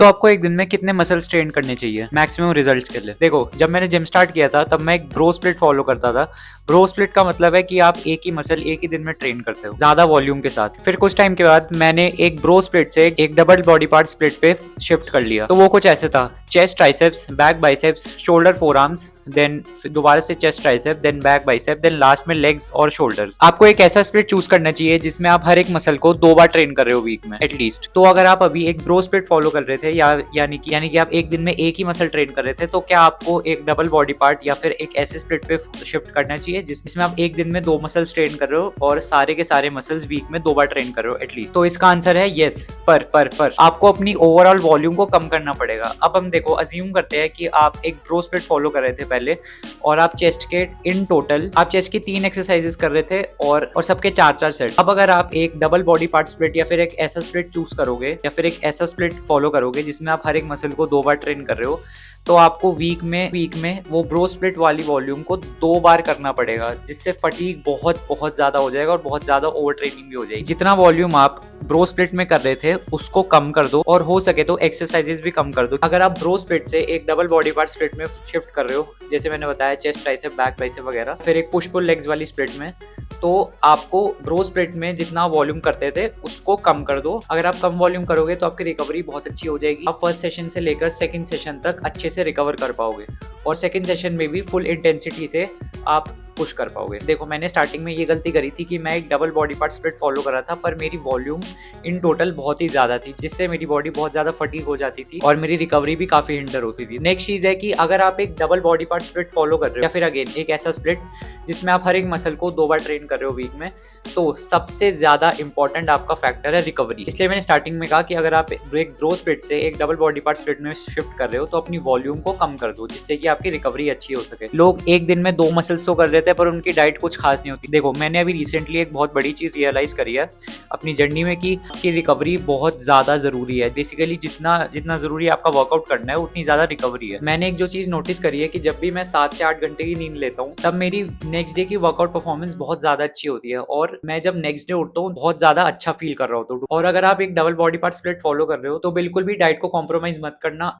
तो आपको एक दिन में कितने मसल्स ट्रेन करने चाहिए मैक्सिमम रिजल्ट्स के लिए? देखो, जब मैंने जिम स्टार्ट किया था तब मैं एक ब्रो स्प्लिट फॉलो करता था। ब्रो स्प्लिट का मतलब है कि आप एक ही मसल एक ही दिन में ट्रेन करते हो ज्यादा वॉल्यूम के साथ। फिर कुछ टाइम के बाद मैंने एक ब्रो स्प्लिट से एक डबल बॉडी पार्ट स्प्लिट पे शिफ्ट कर लिया। तो वो कुछ ऐसे था: chest triceps, back biceps, shoulder forearms, then दोबारा से chest tricep, then back bicep, then last में लेग्स और शोल्डर्स। आपको एक ऐसा स्प्लिट चूज करना चाहिए जिसमें आप हर एक मसल को 2 बार ट्रेन कर रहे हो वीक में एटलीस्ट। तो अगर आप अभी एक ब्रो स्प्लिट फॉलो कर रहे थे यानी कि आप एक दिन में एक ही मसल ट्रेन कर रहे थे, तो क्या आपको एक डबल बॉडी पार्ट या फिर एक ऐसे स्प्लिट पे शिफ्ट करना चाहिए जिसमें आप एक दिन में 2 मसल्स ट्रेन कर रहे हो और सारे के सारे मसल्स वीक में 2 बार ट्रेन कर रहे हो एटलीस्ट? तो इसका आंसर है यस। पर आपको अपनी ओवरऑल वॉल्यूम को कम करना पड़ेगा। अब हम देखो, अज्यूम करते हैं कि आप एक ब्रो स्प्लिट फॉलो कर रहे थे पहले, और आप चेस्ट के इन टोटल आप चेस्ट की 3 एक्सरसाइजेस कर रहे थे और सबके 4-4 सेट। अब अगर आप एक डबल बॉडी पार्ट स्प्लिट या फिर एक ऐसा स्प्लिट चूज करोगे या फिर एक ऐसा स्प्लिट फॉलो करोगे जिसमें आप हर एक मसल को 2 बार ट्रेन कर रहे हो, तो आपको वीक में वो ब्रो स्प्लिट वाली वॉल्यूम को 2 बार करना पड़ेगा, जिससे फटीग बहुत बहुत ज्यादा हो जाएगा और बहुत ज्यादा ओवर ट्रेनिंग भी हो जाएगी। जितना वॉल्यूम आप ब्रो स्प्लिट में कर रहे थे उसको कम कर दो और हो सके तो एक्सरसाइजेस भी कम कर दो। अगर आप ब्रो स्प्लिट से एक डबल बॉडी पार्ट स्प्लिट में शिफ्ट कर रहे हो, जैसे मैंने बताया चेस्ट ट्राइसेप बैक बाइसेप वगैरह, फिर एक पुश पुल लेग्स वाली स्प्लिट में, तो आपको ब्रो स्प्लिट में जितना वॉल्यूम करते थे उसको कम कर दो। अगर आप कम वॉल्यूम करोगे तो आपकी रिकवरी बहुत अच्छी हो जाएगी। आप फर्स्ट सेशन से लेकर सेकंड सेशन तक अच्छे से रिकवर कर पाओगे और सेकंड सेशन में भी फुल इंटेंसिटी से आप पुश कर पाओगे। देखो, मैंने स्टार्टिंग में ये गलती करी थी कि मैं एक double body part split follow कर रहा था, पर मेरी वॉल्यूम इन टोटल बहुत ही ज्यादा थी, जिससे मेरी बॉडी बहुत ज्यादा फटीग हो जाती थी और मेरी रिकवरी भी काफी हिंडर होती थी। नेक्स्ट चीज है कि अगर आप एक double body part split follow कर रहे हो या फिर अगेन एक ऐसा स्प्लिट जिसमें आप हर एक मसल को 2 बार ट्रेन कर रहे हो वीक में, तो सबसे ज्यादा इंपॉर्टेंट आपका फैक्टर है रिकवरी। इसलिए मैंने स्टार्टिंग में कहा कि अगर आप एक ब्रो स्प्लिट से एक डबल बॉडी पार्ट स्प्लिट में शिफ्ट कर रहे हो तो अपनी वॉल्यूम को कम कर दो, जिससे कि आपकी रिकवरी अच्छी हो सके। लोग एक दिन में 2 मसल्स तो कर रहे थे पर उनकी डाइट कुछ खास नहीं होती। देखो, मैंने अभी रिसेंटली एक बहुत बड़ी चीज रियलाइज करी है अपनी जर्नी में कि रिकवरी बहुत ज्यादा जरूरी है। बेसिकली जितना जितना जरूरी आपका वर्कआउट करना है उतनी ज्यादा रिकवरी है। मैंने एक जो चीज नोटिस करी है कि जब भी मैं 7 से 8 घंटे की नींद लेता हूँ तब मेरी नेक्स्ट डे की वर्कआउट परफॉर्मेंस बहुत ज्यादा अच्छी होती है और मैं जब नेक्स्ट डे उठता हूँ बहुत ज्यादा अच्छा फील कर रहा होता हूँ। और अगर आप एक double body part split follow कर रहे हो तो बिल्कुल भी डाइट को कॉम्प्रोमाइज मत करना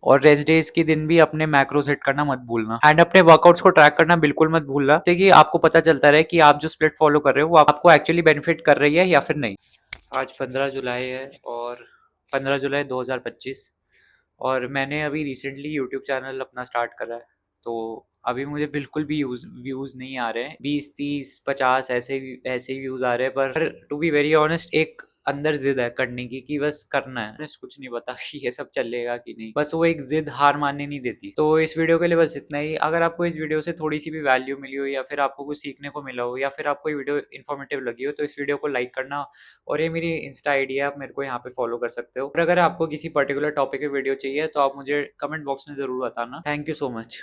और रेस्ट डेज के दिन भी अपने मैक्रो सेट करना मत भूलना एंड अपने वर्कआउट्स को ट्रैक करना बिल्कुल मत भूलना, ताकि कि आपको पता चलता रहे कि आप जो स्प्लिट फॉलो कर रहे हो वो आपको एक्चुअली बेनिफिट कर रही है या फिर नहीं। आज 15 जुलाई है और 15 जुलाई 2025, और मैंने अभी रिसेंटली यूट्यूब चैनल अपना स्टार्ट करा है। तो अभी मुझे बिल्कुल भी व्यूज़ नहीं आ रहे हैं, 20, 30, 50 ऐसे ही व्यूज़ आ रहे हैं। पर टू बी वेरी ऑनेस्ट एक अंदर जिद है करने की कि बस करना है। बस कुछ नहीं पता कि ये सब चलेगा कि नहीं, बस वो एक जिद हार मानने नहीं देती। तो इस वीडियो के लिए बस इतना ही। अगर आपको इस वीडियो से थोड़ी सी भी वैल्यू मिली हो या फिर आपको कुछ सीखने को मिला हो या फिर आपको ये वीडियो इन्फॉर्मेटिव लगी हो तो इस वीडियो को लाइक करना, और ये मेरी इंस्टा आईडी है, आप मेरे को यहाँ पे फॉलो कर सकते हो। और अगर आपको किसी पर्टिकुलर टॉपिक पे वीडियो चाहिए तो आप मुझे कमेंट बॉक्स में ज़रूर बताना। Thank you so much.